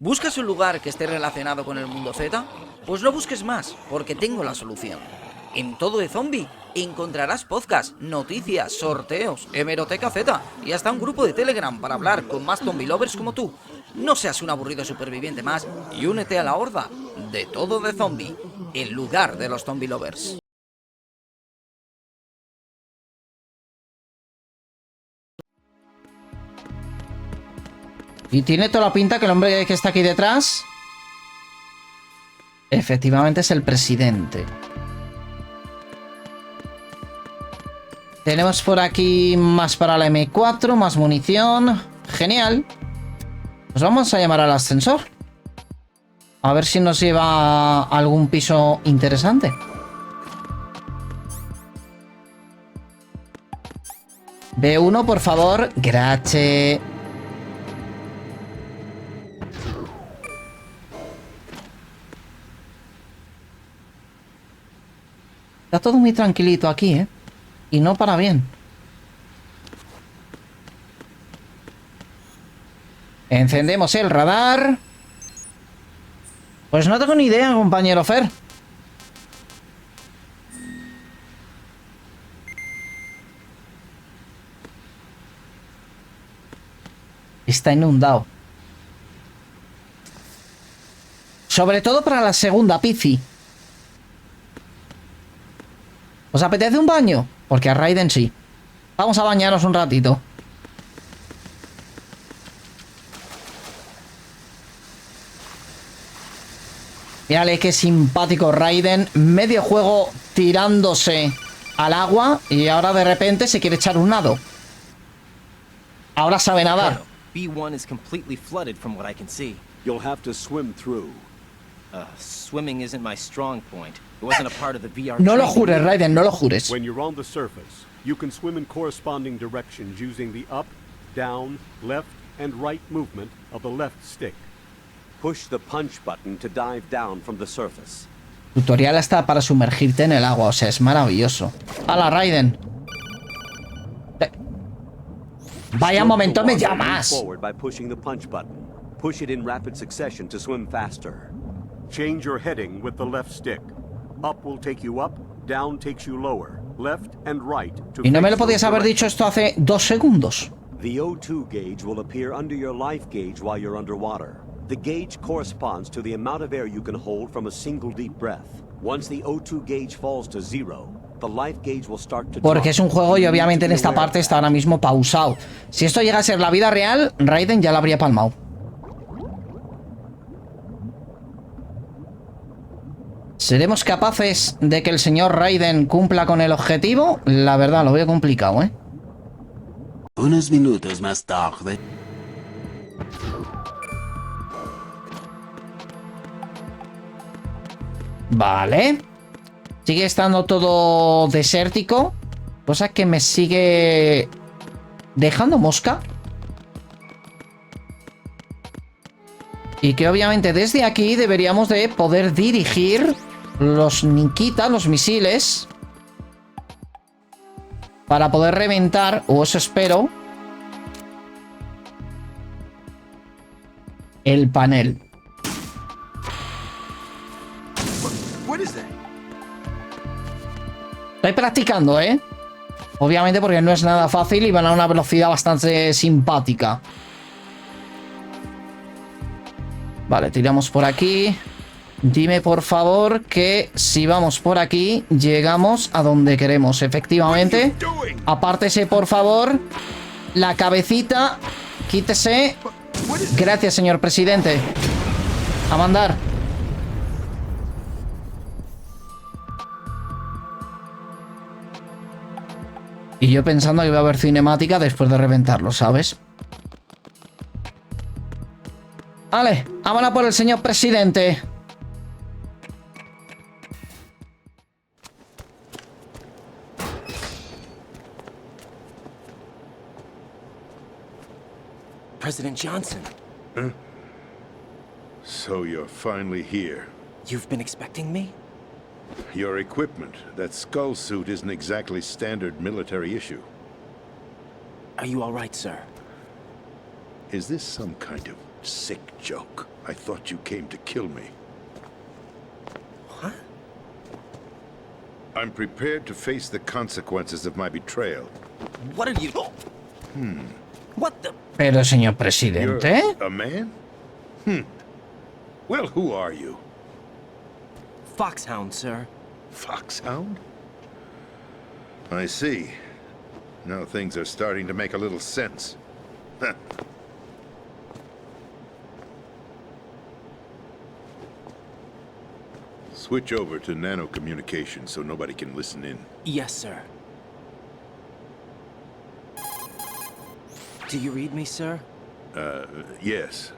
¿Buscas un lugar que esté relacionado con el mundo Z? Pues no busques más, porque tengo la solución. En Todo de Zombie encontrarás podcasts, noticias, sorteos, hemeroteca Z y hasta un grupo de Telegram para hablar con más zombie lovers como tú. No seas un aburrido superviviente más y únete a la horda de Todo de Zombie, el lugar de los zombie lovers. Y tiene toda la pinta que el hombre que está aquí detrás efectivamente es el presidente. Tenemos por aquí más para la M4, más munición. Genial. Pues vamos a llamar al ascensor. A ver si nos lleva a algún piso interesante. B1, por favor. Gracias. Está todo muy tranquilito aquí, ¿eh? Y no para bien. Encendemos el radar. Pues no tengo ni idea, compañero Fer. Está inundado. Sobre todo para la segunda Pizzi. ¿Os apetece un baño? Porque a Raiden sí. Vamos a bañarnos un ratito. Mírale qué simpático Raiden. Medio juego tirándose al agua y ahora de repente se quiere echar un nado. Ahora sabe nadar. B1 is completely flooded from what I can see. You'll have to swim through. Swimming isn't my strong point. It wasn't a part of the VR. No lo jures, Raiden, no lo jures. When you're on the surface, you can swim in corresponding directions using the up, down, left, and right movement of the left stick. Push the punch button to dive down from the surface. Tutorial hasta para sumergirte en el agua, o sea, es maravilloso. ¡Hala, Raiden! Vaya momento me llamas. Forward by pushing the punch button. Push it in rapid succession to swim faster. Change your heading with the left stick. Up will take you up, down takes you lower, left and right to. Y no me lo podías haber dicho esto hace 2 segundos. The O2 gauge will appear under your life gauge while you're underwater. The gauge corresponds to the amount of air you can hold from a single deep breath. Once the O2 gauge falls to zero, the life gauge will start to. Porque es un juego y obviamente en esta parte está ahora mismo pausado. Si esto llega a ser la vida real, Raiden ya la habría palmado. ¿Seremos capaces de que el señor Raiden cumpla con el objetivo? La verdad, lo veo complicado, ¿eh? Unos minutos más tarde. Vale. Sigue estando todo desértico. Cosa que me sigue dejando mosca. Y que obviamente desde aquí deberíamos de poder dirigir los Nikita, los misiles, para poder reventar, o eso espero, el panel. Estoy practicando, ¿eh? Obviamente porque no es nada fácil y van a una velocidad bastante simpática. Vale, tiramos por aquí. Dime, por favor, que si vamos por aquí, llegamos a donde queremos. Efectivamente. Apártese, por favor. La cabecita. Quítese. Gracias, señor presidente. A mandar. Y yo pensando que iba a haber cinemática después de reventarlo, ¿sabes? Vale, vámonos por el señor presidente. President Johnson. Huh? So you're finally here. You've been expecting me? Your equipment, that skull suit isn't exactly standard military issue. Are you all right, sir? Is this some kind of Sick joke. I thought you came to kill me. What? I'm prepared to face the consequences of my betrayal. What are you... What the... Pero, señor You're presidente. a man? Well, who are you? Foxhound, sir. Foxhound? I see. Now things are starting to make a little sense. Huh. Switch over to nano communication so nobody can listen in. Yes, sir. Do you read me, sir? Yes.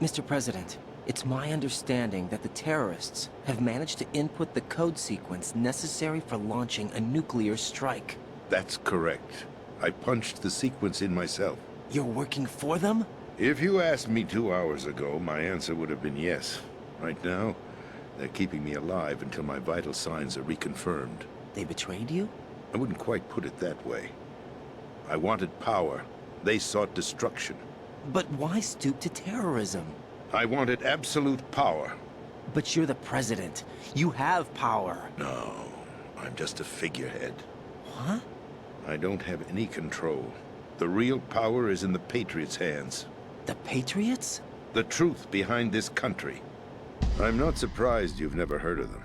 Mr. President, it's my understanding that the terrorists have managed to input the code sequence necessary for launching a nuclear strike. That's correct. I punched the sequence in myself. You're working for them? If you asked me 2 hours ago, my answer would have been yes. Right now, they're keeping me alive until my vital signs are reconfirmed. They betrayed you? I wouldn't quite put it that way. I wanted power. They sought destruction. But why stoop to terrorism? I wanted absolute power. But you're the president. You have power. No, I'm just a figurehead. What? I don't have any control. The real power is in the Patriots' hands. The Patriots? The truth behind this country. I'm not surprised you've never heard of them.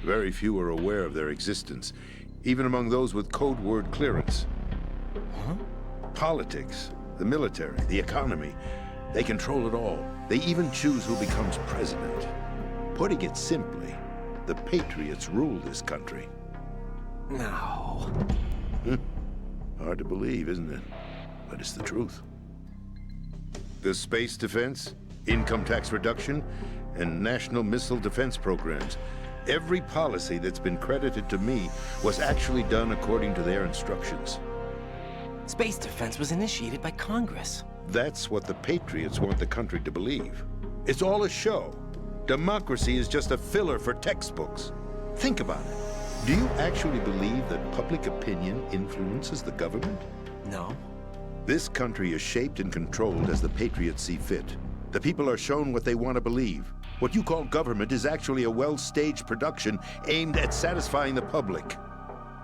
Very few are aware of their existence, even among those with code word clearance. Huh? Politics, the military, the economy, they control it all. They even choose who becomes president. Putting it simply, the Patriots rule this country. No. Hard to believe, isn't it? But it's the truth. The space defense, income tax reduction, and national missile defense programs. Every policy that's been credited to me was actually done according to their instructions. Space defense was initiated by Congress. That's what the Patriots want the country to believe. It's all a show. Democracy is just a filler for textbooks. Think about it. Do you actually believe that public opinion influences the government? No. This country is shaped and controlled as the Patriots see fit. The people are shown what they want to believe. What you call government is actually a well-staged production aimed at satisfying the public.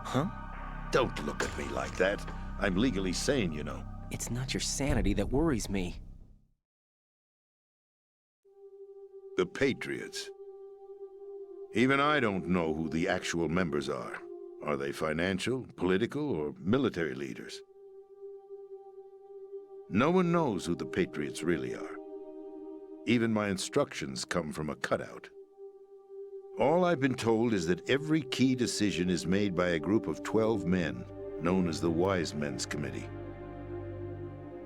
Huh? Don't look at me like that. I'm legally sane, you know. It's not your sanity that worries me. The Patriots. Even I don't know who the actual members are. Are they financial, political, or military leaders? No one knows who the Patriots really are. Even my instructions come from a cutout. All I've been told is that every key decision is made by a group of 12 men, known as the Wise Men's Committee.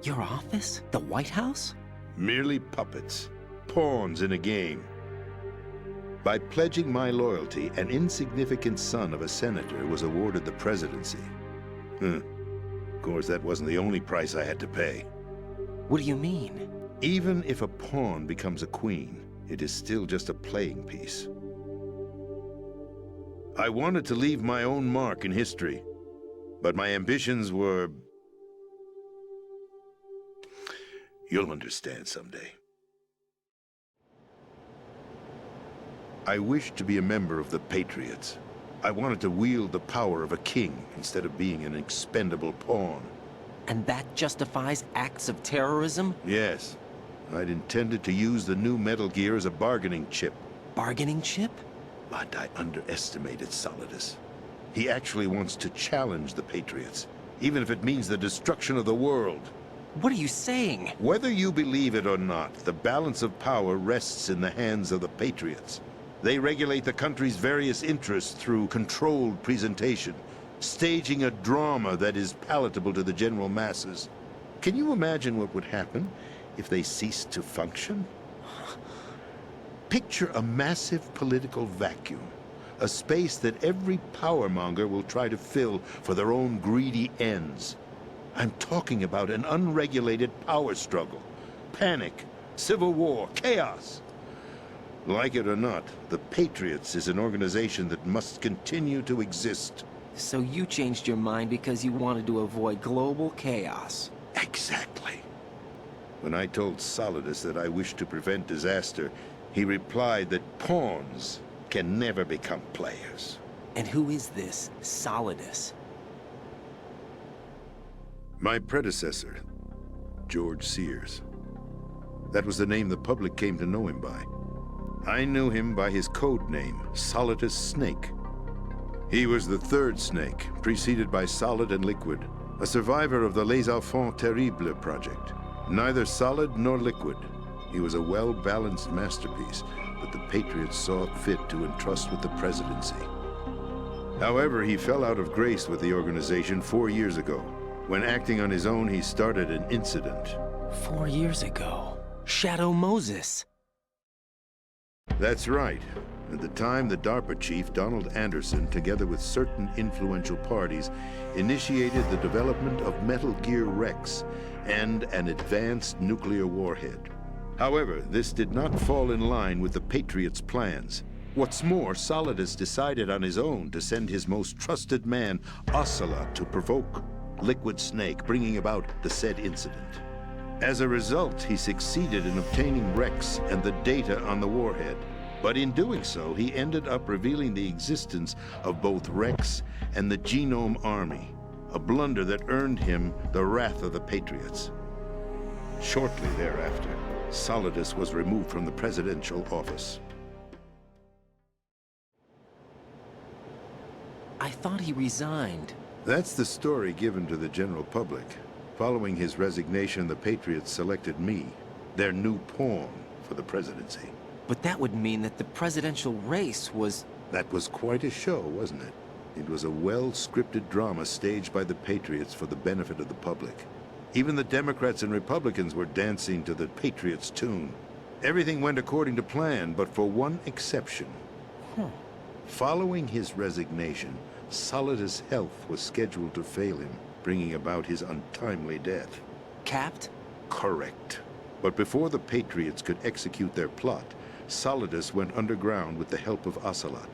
Your office? The White House? Merely puppets, pawns in a game. By pledging my loyalty, an insignificant son of a senator was awarded the presidency. Of course, that wasn't the only price I had to pay. What do you mean? Even if a pawn becomes a queen, it is still just a playing piece. I wanted to leave my own mark in history, but my ambitions were... You'll understand someday. I wished to be a member of the Patriots. I wanted to wield the power of a king instead of being an expendable pawn. And that justifies acts of terrorism? Yes. I'd intended to use the new Metal Gear as a bargaining chip. Bargaining chip? But I underestimated Solidus. He actually wants to challenge the Patriots, even if it means the destruction of the world. What are you saying? Whether you believe it or not, the balance of power rests in the hands of the Patriots. They regulate the country's various interests through controlled presentation, staging a drama that is palatable to the general masses. Can you imagine what would happen if they ceased to function? Picture a massive political vacuum, a space that every powermonger will try to fill for their own greedy ends. I'm talking about an unregulated power struggle, panic, civil war, chaos. Like it or not, the Patriots is an organization that must continue to exist. So you changed your mind because you wanted to avoid global chaos. Exactly. When I told Solidus that I wished to prevent disaster, he replied that pawns can never become players. And who is this Solidus? My predecessor, George Sears. That was the name the public came to know him by. I knew him by his code name, Solidus Snake. He was the third snake, preceded by Solid and Liquid, a survivor of the Les Enfants Terribles project. Neither solid nor liquid, he was a well-balanced masterpiece that the Patriots saw fit to entrust with the presidency. However, he fell out of grace with the organization 4 years ago. When acting on his own, he started an incident. 4 years ago. Shadow Moses. That's right. At the time, the DARPA chief, Donald Anderson, together with certain influential parties, initiated the development of Metal Gear Rex and an advanced nuclear warhead. However, this did not fall in line with the Patriots' plans. What's more, Solidus decided on his own to send his most trusted man, Ocelot, to provoke Liquid Snake, bringing about the said incident. As a result, he succeeded in obtaining Rex and the data on the warhead. But in doing so, he ended up revealing the existence of both Rex and the Genome Army, a blunder that earned him the wrath of the Patriots. Shortly thereafter, Solidus was removed from the presidential office. I thought he resigned. That's the story given to the general public. Following his resignation, the Patriots selected me, their new pawn, for the presidency. But that would mean that the presidential race was... That was quite a show, wasn't it? It was a well-scripted drama staged by the Patriots for the benefit of the public. Even the Democrats and Republicans were dancing to the Patriots' tune. Everything went according to plan, but for one exception. Following his resignation, Solidus' health was scheduled to fail him, bringing about his untimely death. Capped? Correct. But before the Patriots could execute their plot, Solidus went underground with the help of Ocelot.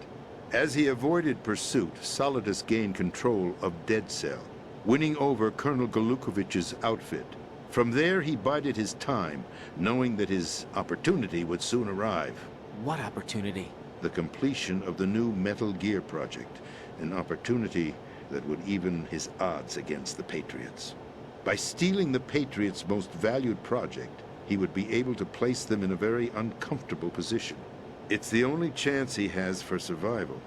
As he avoided pursuit, Solidus gained control of Dead Cell, winning over Colonel Golukovich's outfit. From there, he bided his time, knowing that his opportunity would soon arrive. What opportunity? The completion of the new Metal Gear project, an opportunity that would even his odds against the Patriots. By stealing the Patriots' most valued project, he would be able to place them in a very uncomfortable position. It's the only chance he has for survival.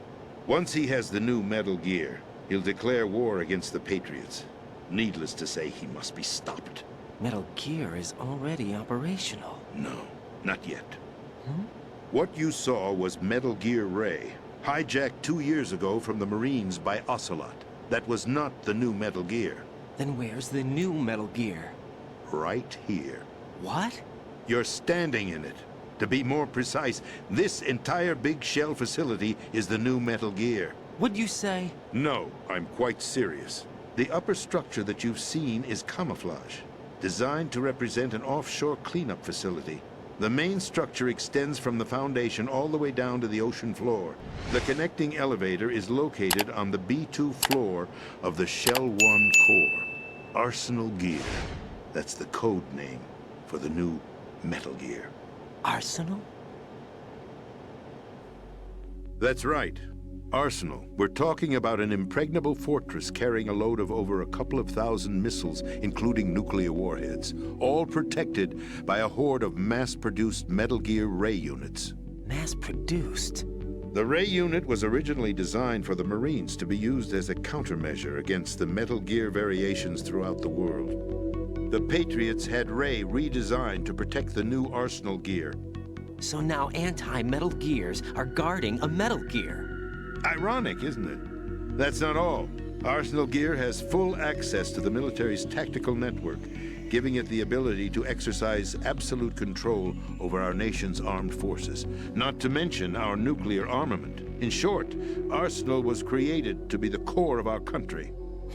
Once he has the new Metal Gear, he'll declare war against the Patriots. Needless to say, he must be stopped. Metal Gear is already operational. No, not yet. What you saw was Metal Gear Ray, hijacked 2 years ago from the Marines by Ocelot. That was not the new Metal Gear. Then where's the new Metal Gear? Right here. What? You're standing in it. To be more precise, this entire big shell facility is the new Metal Gear. What'd you say? No, I'm quite serious. The upper structure that you've seen is camouflage, designed to represent an offshore cleanup facility. The main structure extends from the foundation all the way down to the ocean floor. The connecting elevator is located on the B2 floor of the Shell 1 core. Arsenal Gear. That's the code name for the new Metal Gear. Arsenal? That's right. Arsenal. We're talking about an impregnable fortress carrying a load of over a couple of thousand missiles, including nuclear warheads, all protected by a horde of mass-produced Metal Gear Ray units. Mass-produced? The Ray unit was originally designed for the Marines to be used as a countermeasure against the Metal Gear variations throughout the world. The Patriots had Ray redesigned to protect the new Arsenal Gear. So now anti-Metal Gears are guarding a Metal Gear. Ironic, isn't it? That's not all. Arsenal Gear has full access to the military's tactical network, giving it the ability to exercise absolute control over our nation's armed forces, not to mention our nuclear armament. In short, Arsenal was created to be the core of our country.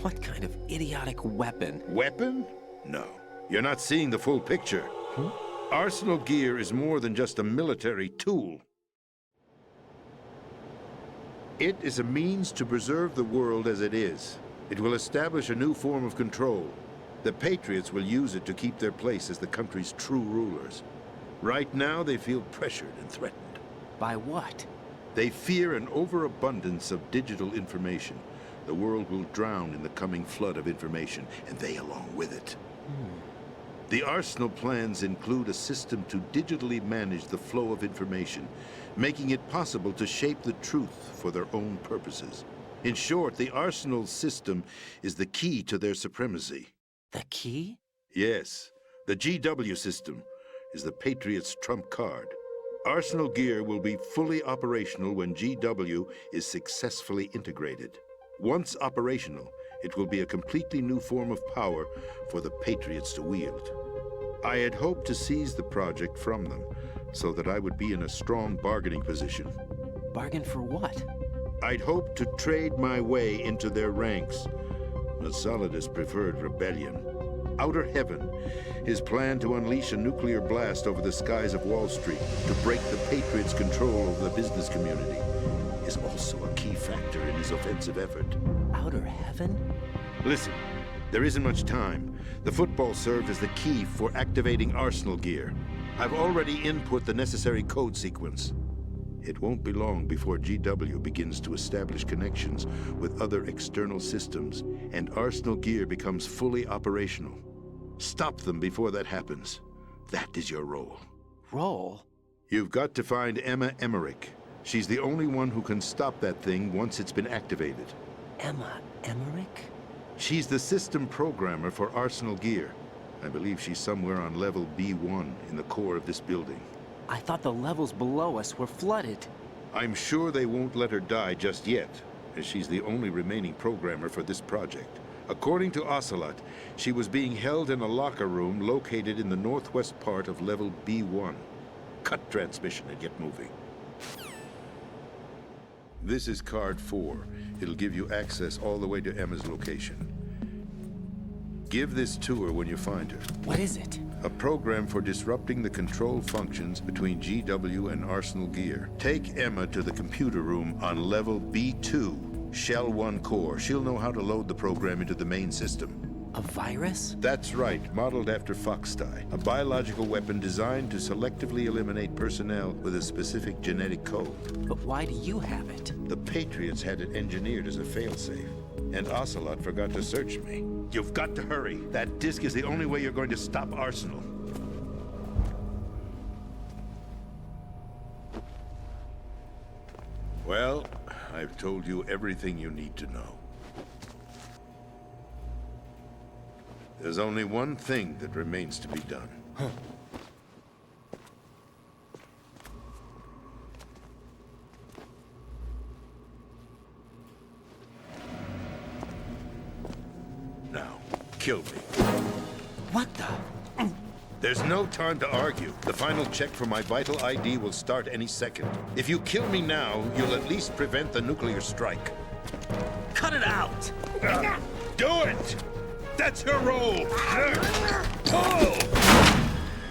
What kind of idiotic weapon? Weapon? No. You're not seeing the full picture. Arsenal Gear is more than just a military tool. It is a means to preserve the world as it is. It will establish a new form of control. The Patriots will use it to keep their place as the country's true rulers. Right now, they feel pressured and threatened. By what? They fear an overabundance of digital information. The world will drown in the coming flood of information, and they along with it. The Arsenal plans include a system to digitally manage the flow of information, making it possible to shape the truth for their own purposes. In short, the Arsenal system is the key to their supremacy. The key? Yes, the GW system is the Patriots' trump card. Arsenal gear will be fully operational when GW is successfully integrated. Once operational, it will be a completely new form of power for the Patriots to wield. I had hoped to seize the project from them, so that I would be in a strong bargaining position. Bargain for what? I'd hoped to trade my way into their ranks. Nasalidas preferred rebellion. Outer Heaven, his plan to unleash a nuclear blast over the skies of Wall Street to break the Patriots' control over the business community, is also a key factor in his offensive effort. Outer Heaven? Listen, there isn't much time. The football served as the key for activating Arsenal gear. I've already input the necessary code sequence. It won't be long before GW begins to establish connections with other external systems, and Arsenal gear becomes fully operational. Stop them before that happens. That is your role. Role? You've got to find Emma Emmerich. She's the only one who can stop that thing once it's been activated. Emma Emmerich? She's the system programmer for Arsenal gear. I believe she's somewhere on level B1 in the core of this building. I thought the levels below us were flooded. I'm sure they won't let her die just yet, as she's the only remaining programmer for this project. According to Ocelot, she was being held in a locker room located in the northwest part of level B1. Cut transmission and get moving. This is card 4. It'll give you access all the way to Emma's location. Give this to her when you find her. What is it? A program for disrupting the control functions between GW and Arsenal gear. Take Emma to the computer room on level B2, Shell 1 core. She'll know how to load the program into the main system. A virus? That's right, modeled after Foxdie, a biological weapon designed to selectively eliminate personnel with a specific genetic code. But why do you have it? The Patriots had it engineered as a failsafe, and Ocelot forgot to search me. You've got to hurry. That disk is the only way you're going to stop Arsenal. Well, I've told you everything you need to know. There's only one thing that remains to be done. Now, kill me. What the? There's no time to argue. The final check for my vital ID will start any second. If you kill me now, you'll at least prevent the nuclear strike. Cut it out! Do it! That's your role! Pull!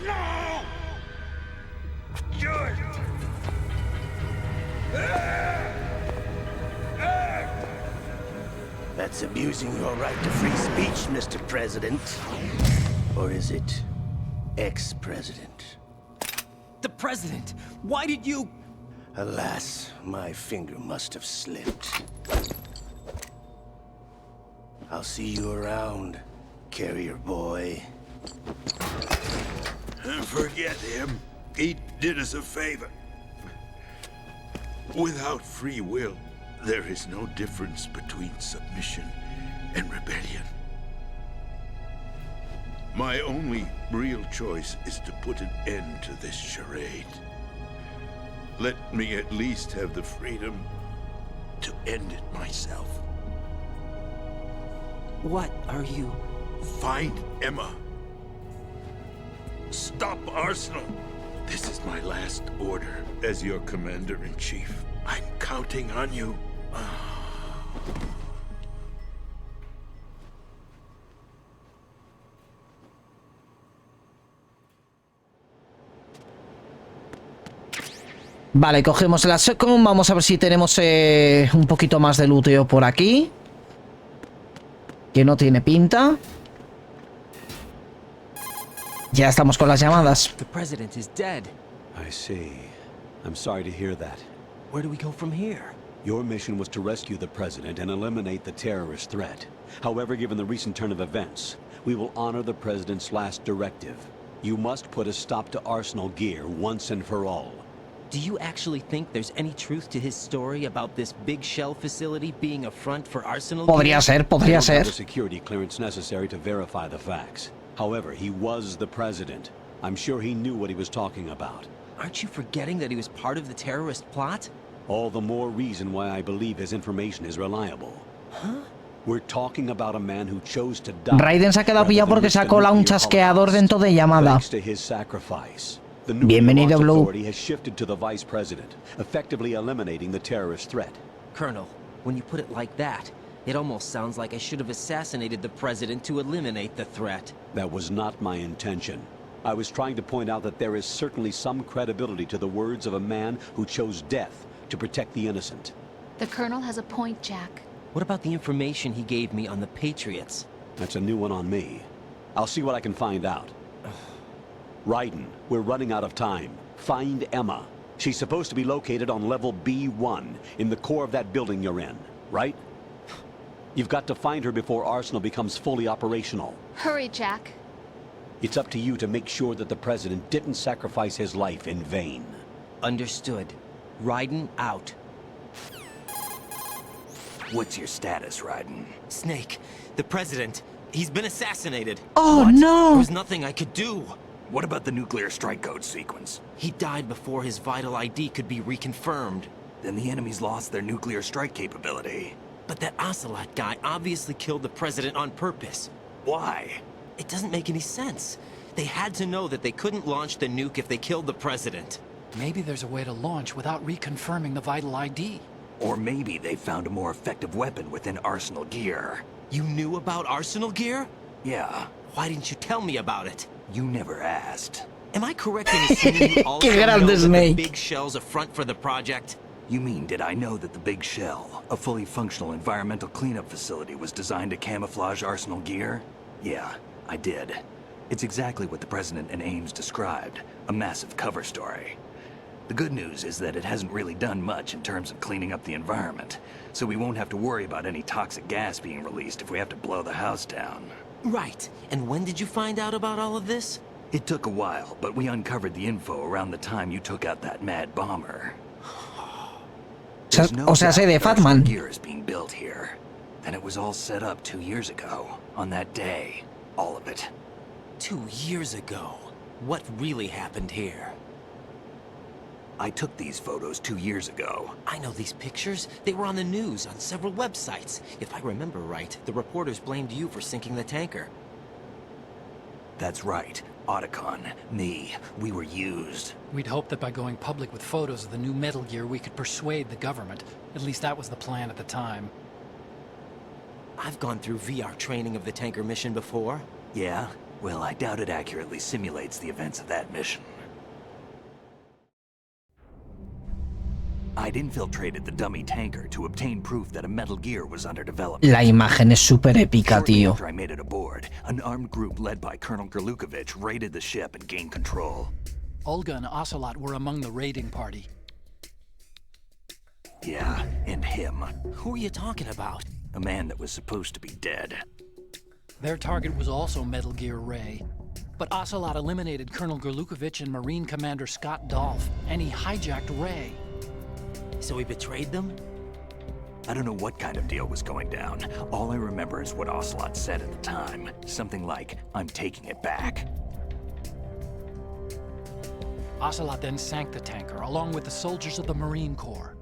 No! Do it! That's abusing your right to free speech, Mr. President. Or is it ex-president? The president! Why did you... Alas, my finger must have slipped. I'll see you around, carrier boy. Forget him. He did us a favor. Without free will, there is no difference between submission and rebellion. My only real choice is to put an end to this charade. Let me at least have the freedom to end it myself. What are you... Find Emma. Stop Arsenal. This is my last order as your commander-in-chief. I'm counting on you. Vale, cogemos la second. Vamos a ver si tenemos un poquito más de looteo por aquí. Que no tiene pinta. Ya estamos con las llamadas. The president is dead. I see. I'm sorry to hear that. Where do we go from here? Your mission was to rescue the president and eliminate the terrorist threat. However, given the recent turn of events, we will honor the president's last directive. You must put a stop to Arsenal gear once and for all. Do you actually think there's any truth to his story about this big shell facility being a front for Arsenal? Podría ser, I podría don't have ser. the security clearance necessary to verify the facts. However, he was the president. I'm sure he knew what he was talking about. Aren't you forgetting that he was part of the terrorist plot? All the more reason why I believe his information is reliable. Huh? We're talking about a man who chose to die. Raiden se ha quedado rather pillado than porque risk the sacó un nuclear chasqueador holocaust. dentro de llamada. Thanks to his sacrifice, the nuclear Bienvenido, launch Blue. authority has shifted to the vice president, effectively eliminating the terrorist threat. Colonel, when you put it like that, it almost sounds like I should have assassinated the president to eliminate the threat. That was not my intention. I was trying to point out that there is certainly some credibility to the words of a man who chose death to protect the innocent. The Colonel has a point, Jack. What about the information he gave me on the Patriots? That's a new one on me. I'll see what I can find out. Raiden, we're running out of time. Find Emma. She's supposed to be located on level B1, in the core of that building you're in, right? You've got to find her before Arsenal becomes fully operational. Hurry, Jack. It's up to you to make sure that the president didn't sacrifice his life in vain. Understood. Raiden out. What's your status, Raiden? Snake, the president, he's been assassinated. Oh What? no! There was nothing I could do. What about the nuclear strike code sequence? He died before his vital ID could be reconfirmed. Then the enemy's lost their nuclear strike capability. But that Ocelot guy obviously killed the president on purpose. Why? It doesn't make any sense. They had to know that they couldn't launch the nuke if they killed the president. Maybe there's a way to launch without reconfirming the vital ID. Or maybe they found a more effective weapon within Arsenal gear. You knew about Arsenal gear? Yeah, Why didn't you tell me about it? you never asked. Am I correct in assuming you also Qué know grande that the Snake. big shell's a front for the project? You mean, did I know that the Big Shell, a fully functional environmental cleanup facility, was designed to camouflage Arsenal gear? Yeah, I did. It's exactly what the President and Ames described, a massive cover story. The good news is that it hasn't really done much in terms of cleaning up the environment, so we won't have to worry about any toxic gas being released if we have to blow the house down. Right. And when did you find out about all of this? It took a while, but we uncovered the info around the time you took out that mad bomber. There's no O sea, doubt sé de that Arsenal Fatman. gear is being built here. And it was all set up 2 years ago. On that day. All of it. 2 years ago. What really happened here? I took these photos 2 years ago. I know these pictures. They were on the news, on several websites. If I remember right, the reporters blamed you for sinking the tanker. That's right. Otacon, me, we were used. We'd hoped that by going public with photos of the new Metal Gear, we could persuade the government. At least that was the plan at the time. I've gone through VR training of the tanker mission before. Yeah? Well, I doubt it accurately simulates the events of that mission. I'd infiltrated the dummy tanker to obtain proof that a Metal Gear was under development. La imagen es súper épica, Shortly tío. after I made it aboard, an armed group led by Colonel Grouchy raided the ship and gained control. Olga and Ocelot were among the raiding party. Yeah, and him. Who are you talking about? A man that was supposed to be dead. Their target was also Metal Gear Ray. But Ocelot eliminated Colonel Grouchy and Marine Commander Scott Dolph, and he hijacked Ray. So he betrayed them? I don't know what kind of deal was going down. All I remember is what Ocelot said at the time. Something like, I'm taking it back. Ocelot then sank the tanker, along with the soldiers of the Marine Corps.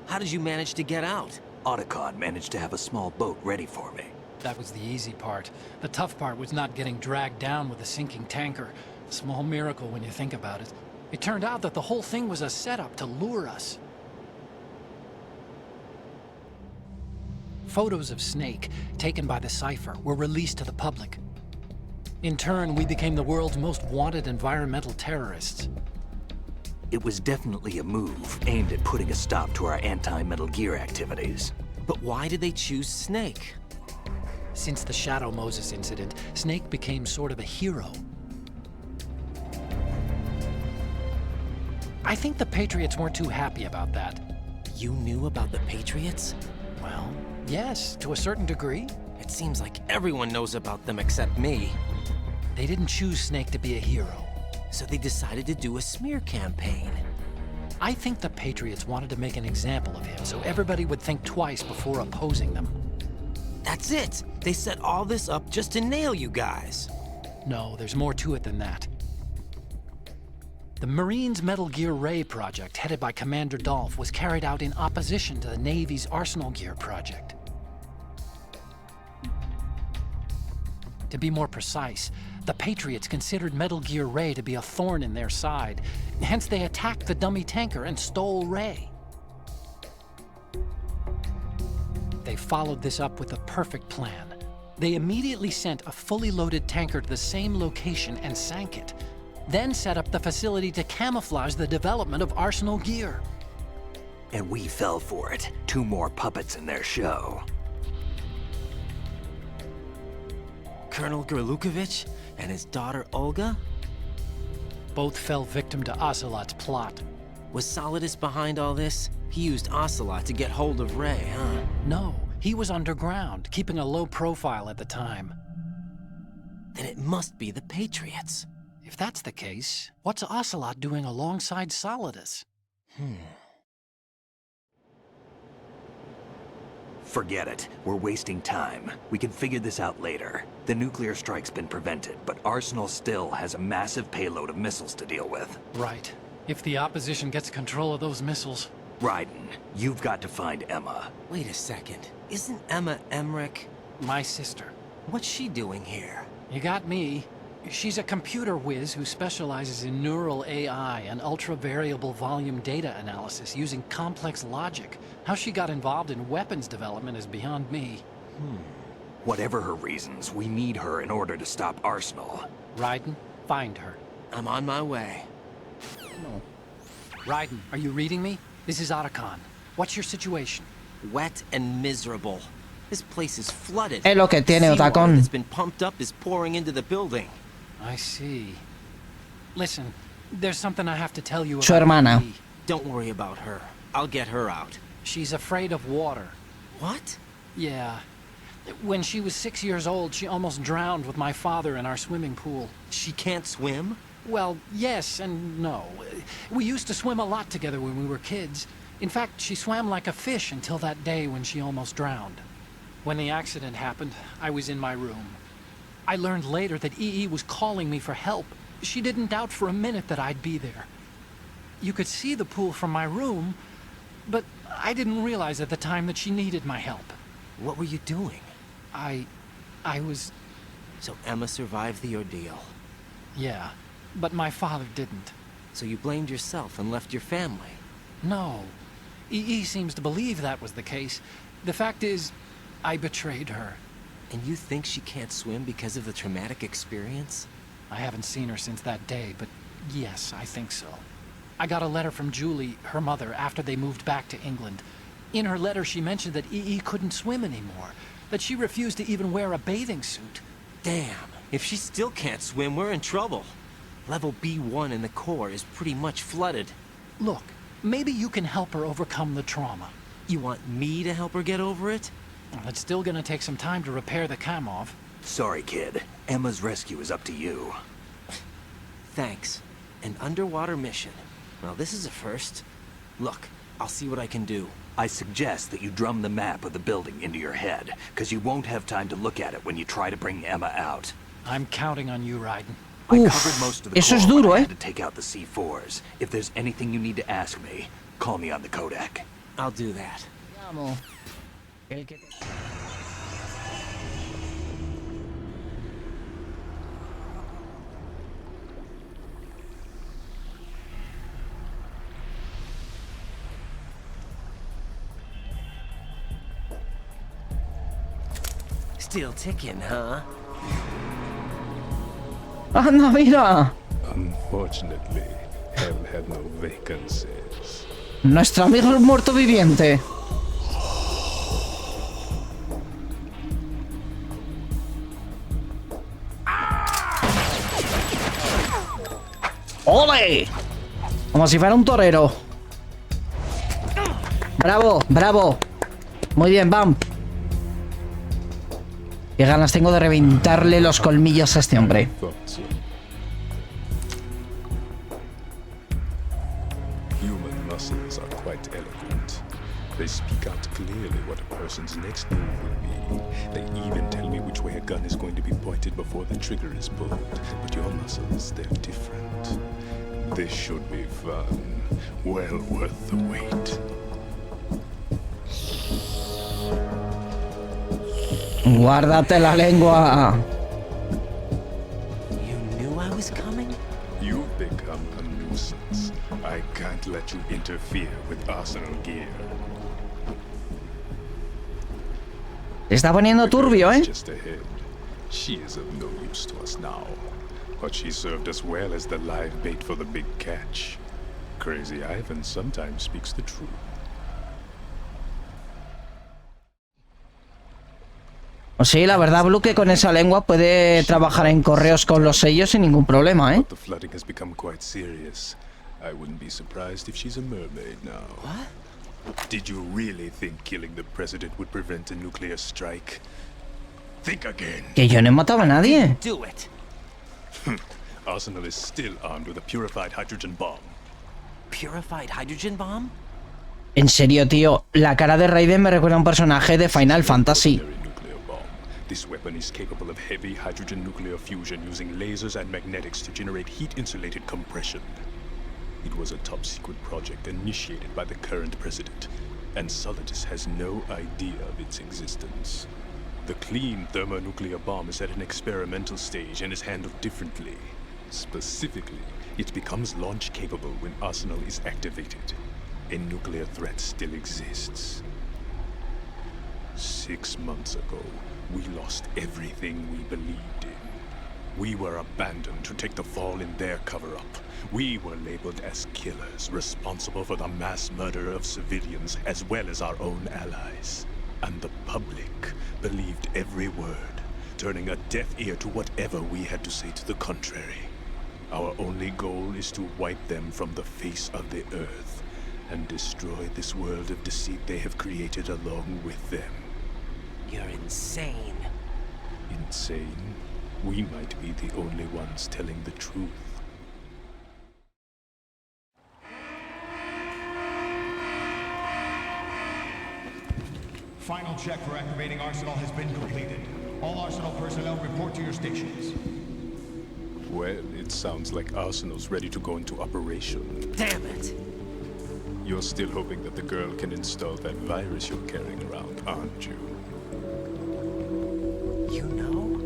How did you manage to get out? Otacon managed to have a small boat ready for me. That was the easy part. The tough part was not getting dragged down with a sinking tanker. A small miracle when you think about it. It turned out that the whole thing was a setup to lure us. Photos of Snake, taken by the Cypher, were released to the public. In turn, we became the world's most wanted environmental terrorists. It was definitely a move aimed at putting a stop to our anti-Metal Gear activities. But why did they choose Snake? Since the Shadow Moses incident, Snake became sort of a hero. I think the Patriots weren't too happy about that. You knew about the Patriots? Well, yes, to a certain degree. It seems like everyone knows about them except me. They didn't choose Snake to be a hero. So they decided to do a smear campaign. I think the Patriots wanted to make an example of him so everybody would think twice before opposing them. That's it! They set all this up just to nail you guys. No, there's more to it than that. The Marines' Metal Gear Ray project, headed by Commander Dolph, was carried out in opposition to the Navy's Arsenal Gear project. To be more precise, the Patriots considered Metal Gear Ray to be a thorn in their side. Hence, they attacked the dummy tanker and stole Ray. They followed this up with a perfect plan. They immediately sent a fully loaded tanker to the same location and sank it. Then set up the facility to camouflage the development of Arsenal Gear. And we fell for it. 2 more puppets in their show. Colonel Grouchy and his daughter Olga? Both fell victim to Ocelot's plot. Was Solidus behind all this? He used Ocelot to get hold of Ray, huh? No, he was underground, keeping a low profile at the time. Then it must be the Patriots. If that's the case, what's Ocelot doing alongside Solidus? Forget it. We're wasting time. We can figure this out later. The nuclear strike's been prevented, but Arsenal still has a massive payload of missiles to deal with. Right. If the opposition gets control of those missiles... Raiden, you've got to find Emma. Wait a second. Isn't Emma Emmerich? My sister. What's she doing here? You got me. She's a computer whiz who specializes in neural AI and ultra-variable volume data analysis using complex logic. How she got involved in weapons development is beyond me. Whatever her reasons, we need her in order to stop Arsenal. Raiden, find her. I'm on my way. No. Raiden, are you reading me? This is Otacon. What's your situation? Wet and miserable. This place is flooded. Es lo que tiene Seawater Otacon. that's been pumped up is pouring into the building. I see. Listen, there's something I have to tell you about. Su hermana. Lee. Don't worry about her. I'll get her out. She's afraid of water. What? Yeah. When she was 6 years old, she almost drowned with my father in our swimming pool. She can't swim? Well, yes and no. We used to swim a lot together when we were kids. In fact, she swam like a fish until that day when she almost drowned. When the accident happened, I was in my room. I learned later that EE was calling me for help. She didn't doubt for a minute that I'd be there. You could see the pool from my room, but I didn't realize at the time that she needed my help. What were you doing? I was... So Emma survived the ordeal. Yeah, but my father didn't. So you blamed yourself and left your family? No. EE seems to believe that was the case. The fact is, I betrayed her. And you think she can't swim because of the traumatic experience? I haven't seen her since that day, but yes, I think so. I got a letter from Julie, her mother, after they moved back to England. In her letter, she mentioned that EE couldn't swim anymore, that she refused to even wear a bathing suit. Damn, if she still can't swim, we're in trouble. Level B1 in the core is pretty much flooded. Look, maybe you can help her overcome the trauma. You want me to help her get over it? Well, it's still gonna take some time to repair the Kamov. Sorry, kid. Emma's rescue is up to you. Thanks. An underwater mission. Well, this is a first. Look, I'll see what I can do. I suggest that you drum the map of the building into your head, because you won't have time to look at it when you try to bring Emma out. I'm counting on you, Raiden. I Uf, covered most of the eso es core when duro, I eh. had to take out the C4s. If there's anything you need to ask me, call me on the Kodak. I'll do that. Vamos. Still ticking, huh? Anda, mira. Unfortunately, hell had no vacancies. Nuestro amigo el muerto viviente. ¡Ole! Como si fuera un torero. ¡Bravo! ¡Bravo! Muy bien, Bam. Qué ganas tengo de reventarle los colmillos a este hombre. Human muscles are quite eloquent. They speak out clearly what a person's next move will be. They even tell me which way a gun is going to be pointed before the trigger is pulled. But your muscles, they're different. This should be fun. Well worth the wait. Guárdate la lengua. You knew I was coming? You've become a nuisance. I can't let you interfere with Arsenal gear. Se está poniendo turbio, ¿eh? Just ahead. She is of no use to us now, but she served us well as the live bait for the big catch. Crazy Ivan sometimes speaks the truth. Sí, la verdad, Blue, que con esa lengua puede trabajar en correos con los sellos sin ningún problema, ¿eh? The flooding has become quite serious. I wouldn't be surprised if she's a mermaid now. What? Did you really think killing the president would prevent a nuclear strike? Think again. Que yo no he matado a nadie. Do it. Arsenal is still armed with a purified hydrogen bomb. Purified hydrogen bomb? En serio, tío, la cara de Raiden me recuerda a un personaje de Final Fantasy. Nuclear bomb. This weapon is capable of heavy hydrogen nuclear fusion using lasers and magnetics to generate heat-insulated compression. It was a top-secret project initiated by the current president, and Solidus has no idea of its existence. The clean thermonuclear bomb is at an experimental stage and is handled differently. Specifically, it becomes launch-capable when Arsenal is activated. A nuclear threat still exists. 6 months ago, we lost everything we believed in. We were abandoned to take the fall in their cover-up. We were labeled as killers, responsible for the mass murder of civilians as well as our own allies. And the public believed every word, turning a deaf ear to whatever we had to say to the contrary. Our only goal is to wipe them from the face of the earth and destroy this world of deceit they have created along with them. You're insane. Insane? We might be the only ones telling the truth. Final check for activating Arsenal has been completed. All Arsenal personnel report to your stations. Well, it sounds like Arsenal's ready to go into operation. Damn it! You're still hoping that the girl can install that virus you're carrying around, aren't you? You know?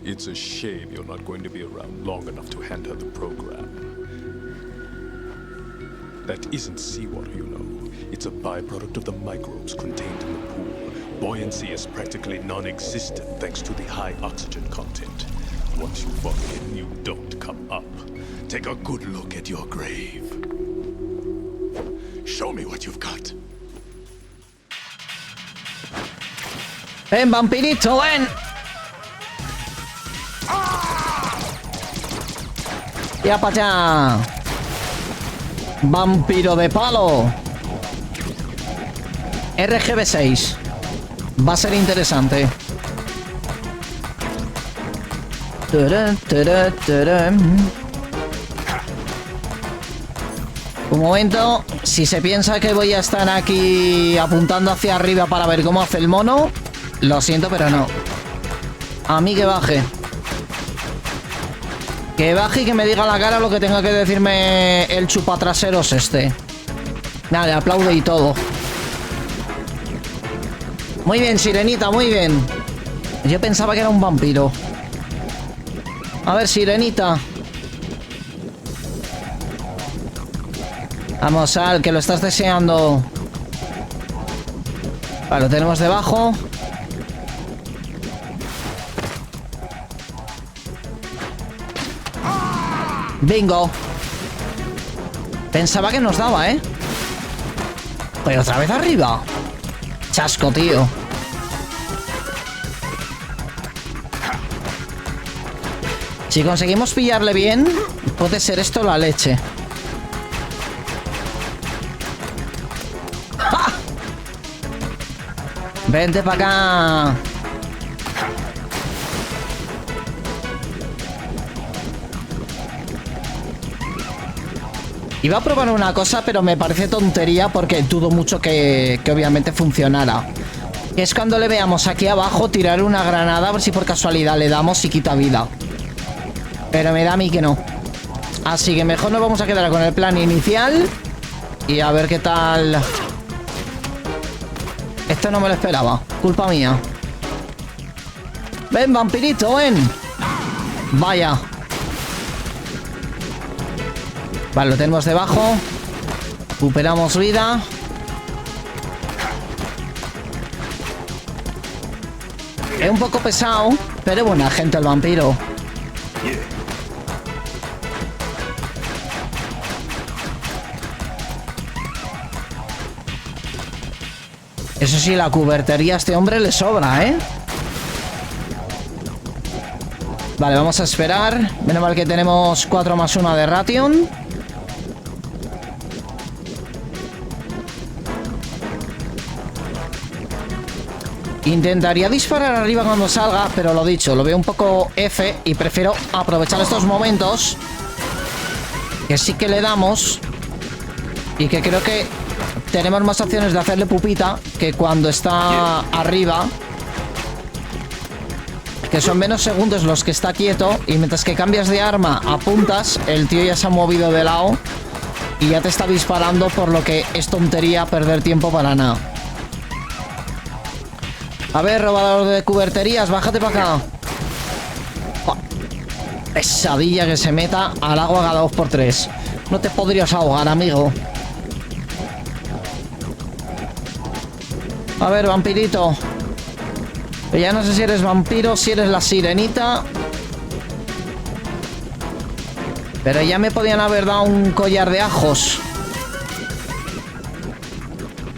It's a shame you're not going to be around long enough to hand her the program. That isn't seawater, you know. It's a byproduct of the microbes contained in the pool. Buoyancy is practically non-existent thanks to the high oxygen content. Once you fall in, you don't come up. Take a good look at your grave. Show me what you've got. ¡Ven, vampirito, ven! ¡Ya para allá! ¡Vampiro de palo! RGB6. Va a ser interesante. Un momento. Si se piensa que voy a estar aquí apuntando hacia arriba para ver cómo hace el mono, lo siento, pero no. A mí que baje. Que baje y que me diga a la cara lo que tenga que decirme el chupatraseros este. Nada, le aplaude y todo. Muy bien, Sirenita, muy bien. Yo pensaba que era un vampiro. A ver, Sirenita. Vamos, Al, que lo estás deseando. Vale, lo tenemos debajo. Bingo. Pensaba que nos daba, ¿eh? Pero otra vez arriba. Chasco, tío. Si conseguimos pillarle bien, puede ser esto la leche. ¡Ja! Vente para acá. Iba a probar una cosa, pero me parece tontería porque dudo mucho que obviamente funcionara. Que es cuando le veamos aquí abajo tirar una granada, a ver si por casualidad le damos y quita vida. Pero me da a mí que no. Así que mejor nos vamos a quedar con el plan inicial. Y a ver qué tal. Esto no me lo esperaba. Culpa mía. Ven, vampirito, ven. Vaya. Vale, lo tenemos debajo. Recuperamos vida. Es un poco pesado, pero buena gente el vampiro. Eso sí, la cubertería a este hombre le sobra, ¿eh? Vale, vamos a esperar. Menos mal que tenemos 4+1 de ration. Intentaría disparar arriba cuando salga, pero lo dicho, lo veo un poco F y prefiero aprovechar estos momentos que sí que le damos y que creo que tenemos más opciones de hacerle pupita que cuando está arriba, que son menos segundos los que está quieto y mientras que cambias de arma apuntas, el tío ya se ha movido de lado y ya te está disparando, por lo que es tontería perder tiempo para nada. A ver, robador de cuberterías, bájate para acá. Oh, pesadilla que se meta al agua cada 2×3. No te podrías ahogar, amigo. A ver, vampirito. Ya no sé si eres vampiro, si eres la sirenita. Pero ya me podían haber dado un collar de ajos.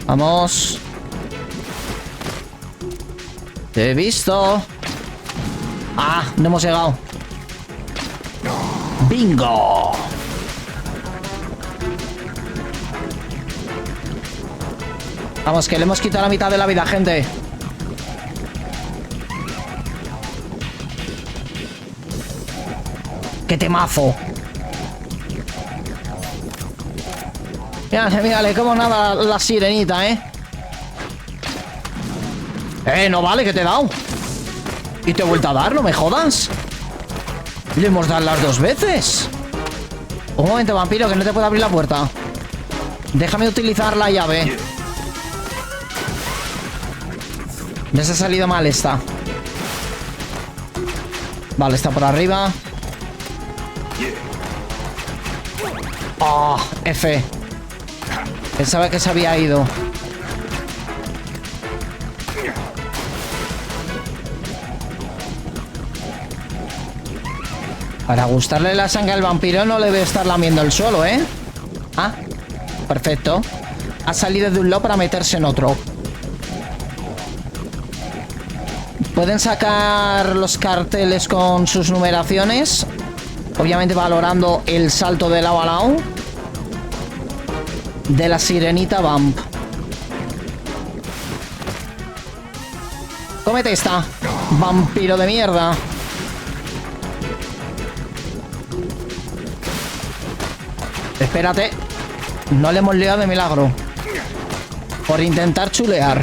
Vamos. Te he visto. Ah, no hemos llegado. ¡Bingo! Vamos, que le hemos quitado la mitad de la vida, gente. ¡Qué temazo! Mírale, mírale, como nada la sirenita, ¿eh? No vale, que te he dado. Y te he vuelto a dar, no me jodas. Le hemos dado las 2 veces. Un momento, vampiro, que no te puedo abrir la puerta. Déjame utilizar la llave. Ya se ha salido mal esta. Vale, está por arriba. Oh, F. Pensaba que se había ido. Para gustarle la sangre al vampiro no le debe estar lamiendo el suelo, ¿eh? Ah, perfecto. Ha salido de un lado para meterse en otro. Pueden sacar los carteles con sus numeraciones, obviamente valorando el salto de lado a lado de la sirenita vamp. Cómete esta, vampiro de mierda. Espérate, no le hemos liado de milagro por intentar chulear.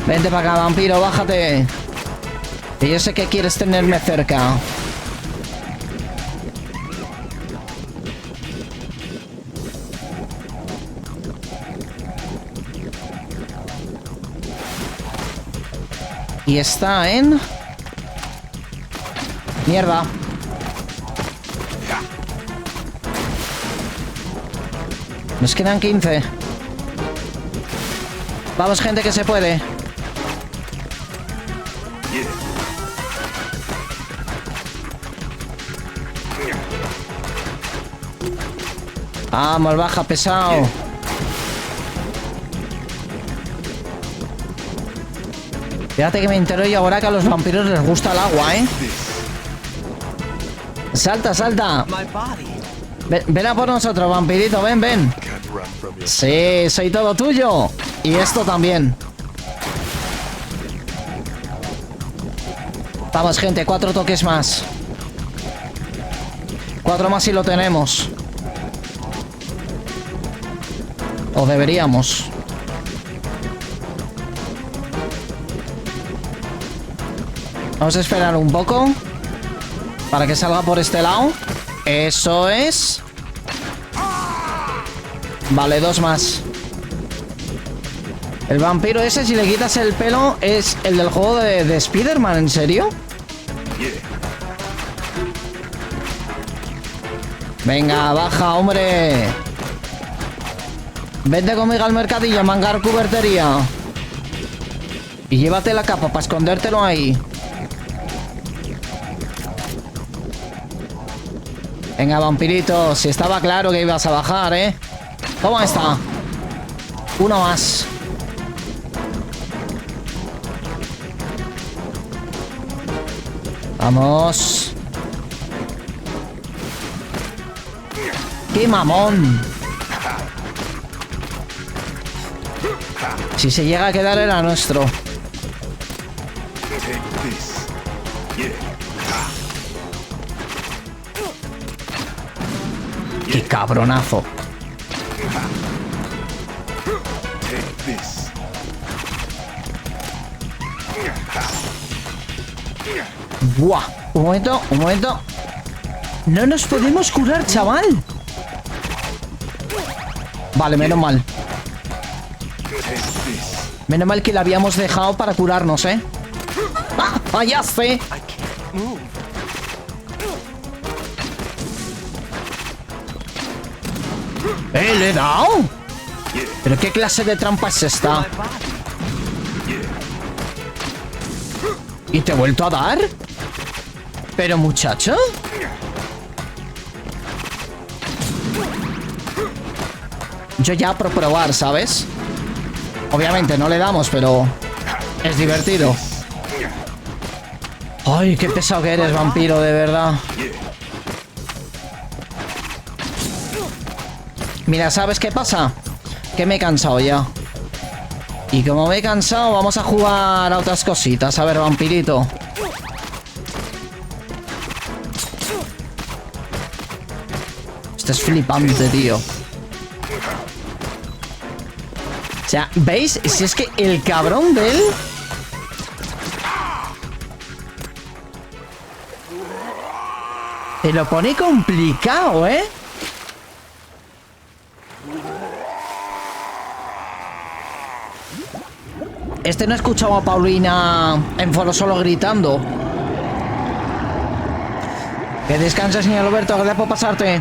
Vente para acá, vampiro, bájate. Que yo sé que quieres tenerme cerca. Y está en... Mierda. Nos quedan 15. Vamos, gente, que se puede. Vamos, baja, pesado. Fíjate que me entero yo ahora que a los vampiros les gusta el agua, ¿eh? Salta, salta. Ven a por nosotros, vampirito, ven, ven. Sí, soy todo tuyo. Y esto también. Vamos, gente, 4 toques más. 4 más y lo tenemos. O deberíamos. Vamos a esperar un poco para que salga por este lado. Eso es. Vale, 2 más. El vampiro ese, si le quitas el pelo, es el del juego de Spider-Man, ¿en serio? Venga, baja, hombre. Vente conmigo al mercadillo, mangar cubertería. Y llévate la capa para escondértelo ahí. Venga, vampirito, si estaba claro que ibas a bajar, ¿eh? ¿Cómo está? 1 más. Vamos. ¡Qué mamón! Si se llega a quedar era nuestro. ¡Qué cabronazo! ¡Buah! Un momento, un momento. No nos podemos curar, chaval. Vale, menos mal. Menos mal que la habíamos dejado para curarnos, ¿eh? ¡Ah! ¡Fallaste! ¿Le he dado? ¿Pero qué clase de trampa es esta? ¿Y te he vuelto a dar? ¿Pero muchacho? Yo ya por probar, ¿sabes? Obviamente no le damos, pero es divertido. Ay, qué pesado que eres, vampiro, de verdad. Mira, ¿sabes qué pasa? Que me he cansado ya. Y como me he cansado, vamos a jugar a otras cositas. A ver, vampirito. Esto es flipante, tío. O sea, ¿veis? Si es que el cabrón de él... te lo pone complicado, ¿eh? Este no ha escuchado a Paulina en foro solo gritando. Que descanses, señor Alberto, gracias por pasarte.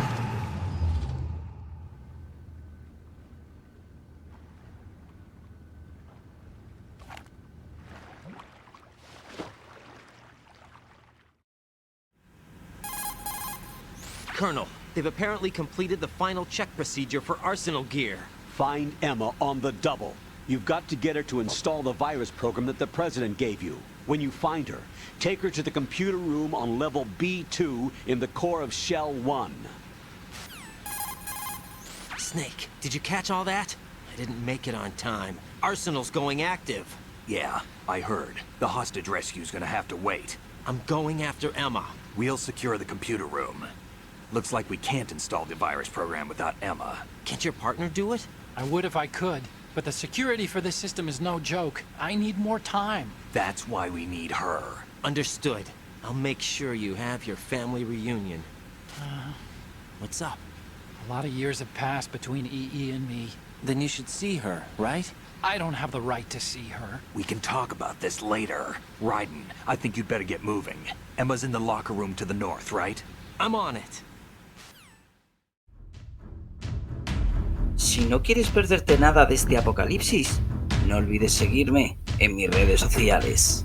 Colonel, they've apparently completed the final check procedure for arsenal gear. Find Emma on the double. You've got to get her to install the virus program that the President gave you. When you find her, take her to the computer room on level B2 in the core of Shell 1. Snake, did you catch all that? I didn't make it on time. Arsenal's going active. Yeah, I heard. The hostage rescue's gonna have to wait. I'm going after Emma. We'll secure the computer room. Looks like we can't install the virus program without Emma. Can't your partner do it? I would if I could, but the security for this system is no joke. I need more time. That's why we need her. Understood. I'll make sure you have your family reunion. What's up? A lot of years have passed between EE and me. Then you should see her, right? I don't have the right to see her. We can talk about this later. Raiden, I think you'd better get moving. Emma's in the locker room to the north, right? I'm on it. Si no quieres perderte nada de este apocalipsis, no olvides seguirme en mis redes sociales.